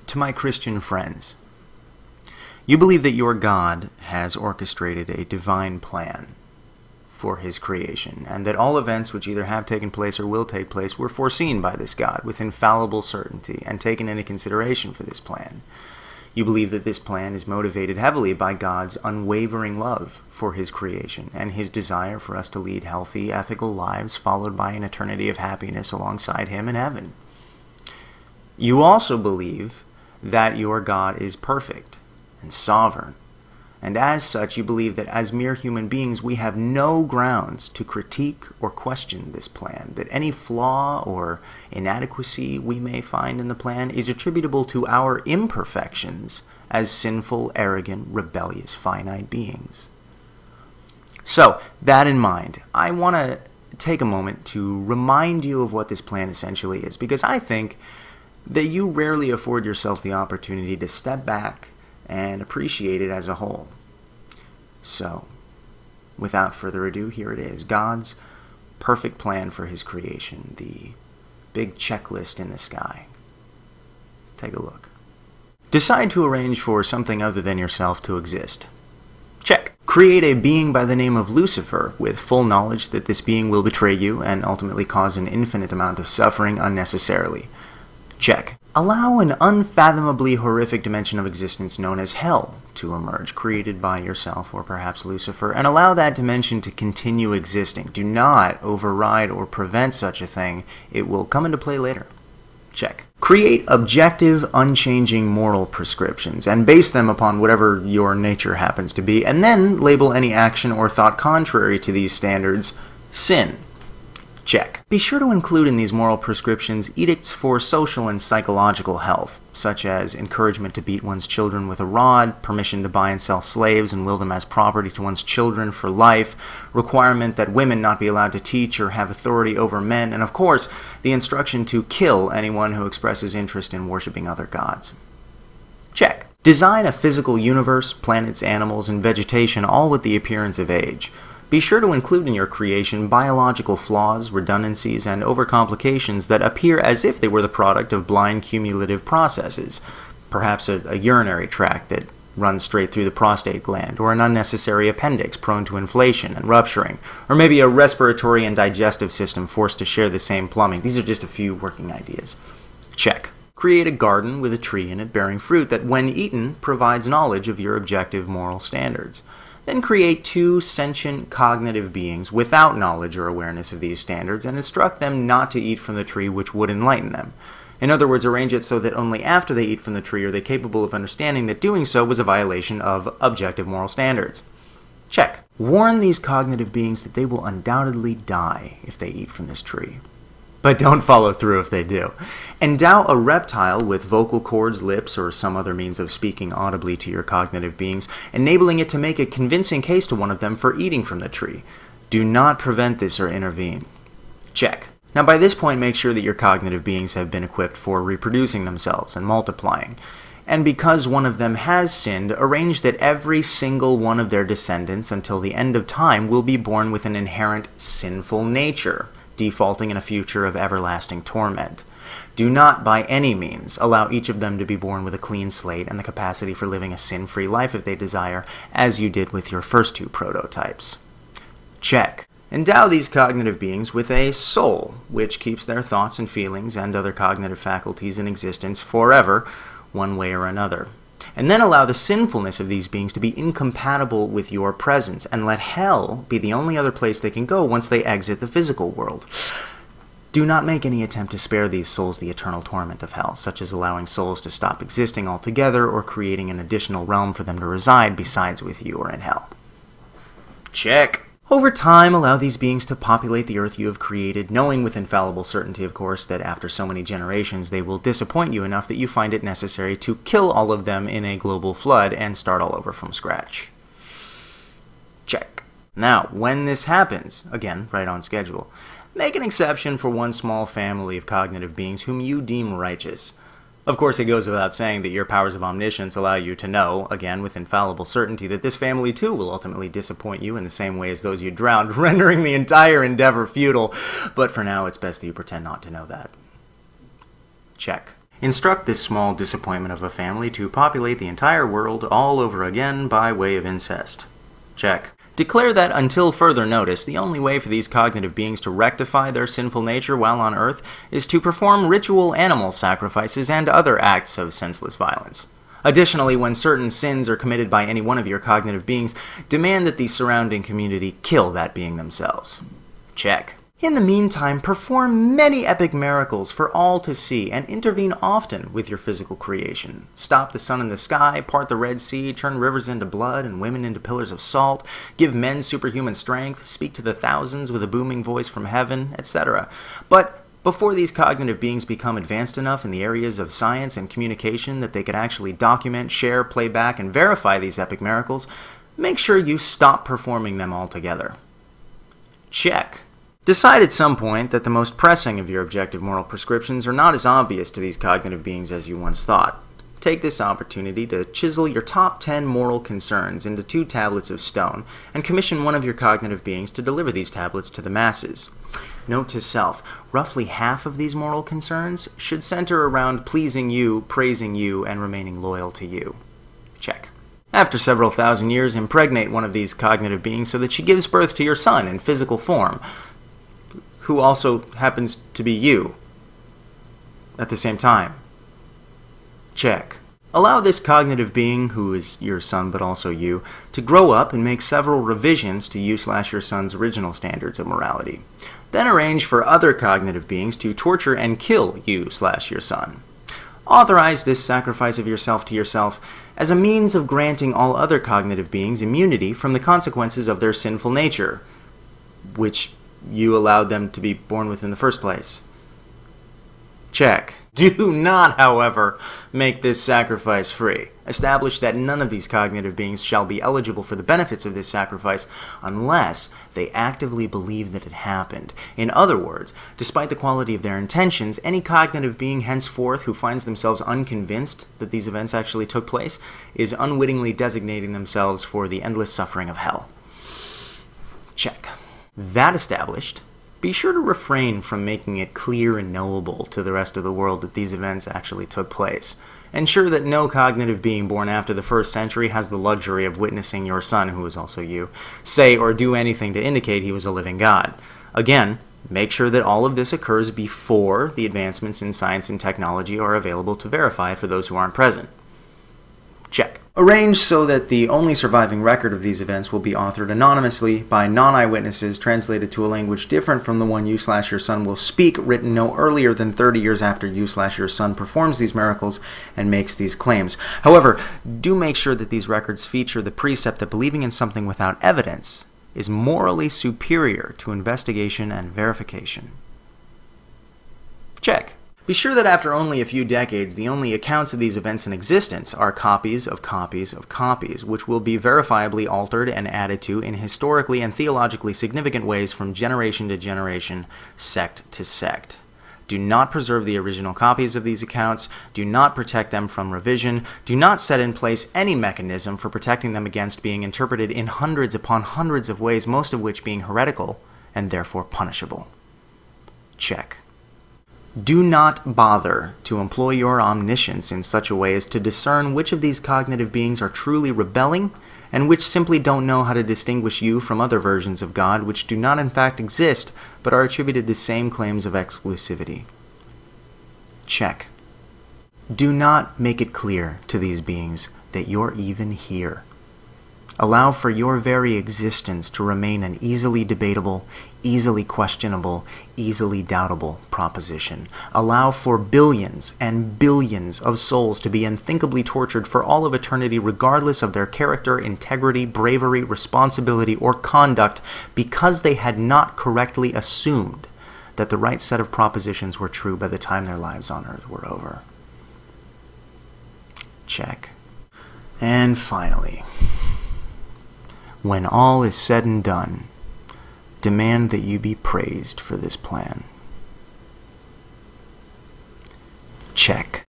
To my Christian friends, you believe that your God has orchestrated a divine plan for his creation, and that all events which either have taken place or will take place were foreseen by this God with infallible certainty and taken into consideration for this plan. You believe that this plan is motivated heavily by God's unwavering love for his creation and his desire for us to lead healthy, ethical lives followed by an eternity of happiness alongside him in heaven. You also believe that your God is perfect and sovereign, and as such you believe that as mere human beings we have no grounds to critique or question this plan, that any flaw or inadequacy we may find in the plan is attributable to our imperfections as sinful, arrogant, rebellious, finite beings. So, that in mind, I want to take a moment to remind you of what this plan essentially is, because I think that you rarely afford yourself the opportunity to step back and appreciate it as a whole. So, without further ado, here it is. God's perfect plan for his creation. The big checklist in the sky. Take a look. Decide to arrange for something other than yourself to exist. Check. Create a being by the name of Lucifer with full knowledge that this being will betray you and ultimately cause an infinite amount of suffering unnecessarily. Check. Allow an unfathomably horrific dimension of existence known as hell to emerge, created by yourself or perhaps Lucifer, and allow that dimension to continue existing. Do not override or prevent such a thing. It will come into play later. Check. Create objective, unchanging moral prescriptions and base them upon whatever your nature happens to be, and then label any action or thought contrary to these standards sin. Check. Be sure to include in these moral prescriptions edicts for social and psychological health, such as encouragement to beat one's children with a rod, permission to buy and sell slaves and will them as property to one's children for life, requirement that women not be allowed to teach or have authority over men, and of course, the instruction to kill anyone who expresses interest in worshiping other gods. Check. Design a physical universe, planets, animals, and vegetation, all with the appearance of age. Be sure to include in your creation biological flaws, redundancies, and overcomplications that appear as if they were the product of blind cumulative processes. Perhaps a urinary tract that runs straight through the prostate gland, or an unnecessary appendix prone to inflation and rupturing, or maybe a respiratory and digestive system forced to share the same plumbing. These are just a few working ideas. Check. Create a garden with a tree in it bearing fruit that, when eaten, provides knowledge of your objective moral standards. Then create two sentient cognitive beings without knowledge or awareness of these standards and instruct them not to eat from the tree which would enlighten them. In other words, arrange it so that only after they eat from the tree are they capable of understanding that doing so was a violation of objective moral standards. Check. Warn these cognitive beings that they will undoubtedly die if they eat from this tree. But don't follow through if they do. Endow a reptile with vocal cords, lips, or some other means of speaking audibly to your cognitive beings, enabling it to make a convincing case to one of them for eating from the tree. Do not prevent this or intervene. Check. Now by this point, make sure that your cognitive beings have been equipped for reproducing themselves and multiplying. And because one of them has sinned, arrange that every single one of their descendants until the end of time will be born with an inherent sinful nature, defaulting in a future of everlasting torment. Do not by any means allow each of them to be born with a clean slate and the capacity for living a sin-free life if they desire, as you did with your first two prototypes. Check. Endow these cognitive beings with a soul, which keeps their thoughts and feelings and other cognitive faculties in existence forever, one way or another. And then allow the sinfulness of these beings to be incompatible with your presence, and let hell be the only other place they can go once they exit the physical world. Do not make any attempt to spare these souls the eternal torment of hell, such as allowing souls to stop existing altogether or creating an additional realm for them to reside besides with you or in hell. Check. Over time, allow these beings to populate the earth you have created, knowing with infallible certainty, of course, that after so many generations they will disappoint you enough that you find it necessary to kill all of them in a global flood and start all over from scratch. Check. Now, when this happens, again, right on schedule, make an exception for one small family of cognitive beings whom you deem righteous. Of course, it goes without saying that your powers of omniscience allow you to know, again with infallible certainty, that this family too will ultimately disappoint you in the same way as those you drowned, rendering the entire endeavor futile. But for now, it's best that you pretend not to know that. Check. Instruct this small disappointment of a family to populate the entire world all over again by way of incest. Check. Declare that until further notice, the only way for these cognitive beings to rectify their sinful nature while on Earth is to perform ritual animal sacrifices and other acts of senseless violence. Additionally, when certain sins are committed by any one of your cognitive beings, demand that the surrounding community kill that being themselves. Check. In the meantime, perform many epic miracles for all to see and intervene often with your physical creation. Stop the sun in the sky, part the Red Sea, turn rivers into blood and women into pillars of salt, give men superhuman strength, speak to the thousands with a booming voice from heaven, etc. But before these cognitive beings become advanced enough in the areas of science and communication that they could actually document, share, play back, and verify these epic miracles, make sure you stop performing them altogether. Check. Decide at some point that the most pressing of your objective moral prescriptions are not as obvious to these cognitive beings as you once thought. Take this opportunity to chisel your top 10 moral concerns into 2 tablets of stone and commission one of your cognitive beings to deliver these tablets to the masses. Note to self, roughly half of these moral concerns should center around pleasing you, praising you, and remaining loyal to you. Check. After several thousand years, impregnate one of these cognitive beings so that she gives birth to your son in physical form, who also happens to be you at the same time. Check. Allow this cognitive being, who is your son but also you, to grow up and make several revisions to you/your son's original standards of morality. Then arrange for other cognitive beings to torture and kill you/your son. Authorize this sacrifice of yourself to yourself as a means of granting all other cognitive beings immunity from the consequences of their sinful nature, which you allowed them to be born with in the first place. Check. Do not, however, make this sacrifice free. Establish that none of these cognitive beings shall be eligible for the benefits of this sacrifice unless they actively believe that it happened. In other words, despite the quality of their intentions, any cognitive being henceforth who finds themselves unconvinced that these events actually took place is unwittingly designating themselves for the endless suffering of hell. Check. That established, be sure to refrain from making it clear and knowable to the rest of the world that these events actually took place. Ensure that no cognitive being born after the 1st century has the luxury of witnessing your son, who is also you, say or do anything to indicate he was a living God. Again, make sure that all of this occurs before the advancements in science and technology are available to verify it for those who aren't present. Check. Arrange so that the only surviving record of these events will be authored anonymously by non-eyewitnesses translated to a language different from the one you/your son will speak, written no earlier than 30 years after you/your son performs these miracles and makes these claims. However, do make sure that these records feature the precept that believing in something without evidence is morally superior to investigation and verification. Check. Be sure that after only a few decades, the only accounts of these events in existence are copies of copies of copies, which will be verifiably altered and added to in historically and theologically significant ways from generation to generation, sect to sect. Do not preserve the original copies of these accounts, do not protect them from revision, do not set in place any mechanism for protecting them against being interpreted in hundreds upon hundreds of ways, most of which being heretical and therefore punishable. Check. Do not bother to employ your omniscience in such a way as to discern which of these cognitive beings are truly rebelling and which simply don't know how to distinguish you from other versions of God which do not in fact exist but are attributed the same claims of exclusivity. Check. Do not make it clear to these beings that you're even here. Allow for your very existence to remain an easily debatable, easily questionable, easily doubtable proposition. Allow for billions and billions of souls to be unthinkably tortured for all of eternity regardless of their character, integrity, bravery, responsibility, or conduct because they had not correctly assumed that the right set of propositions were true by the time their lives on earth were over. Check. And finally, when all is said and done, demand that you be praised for this plan. Check.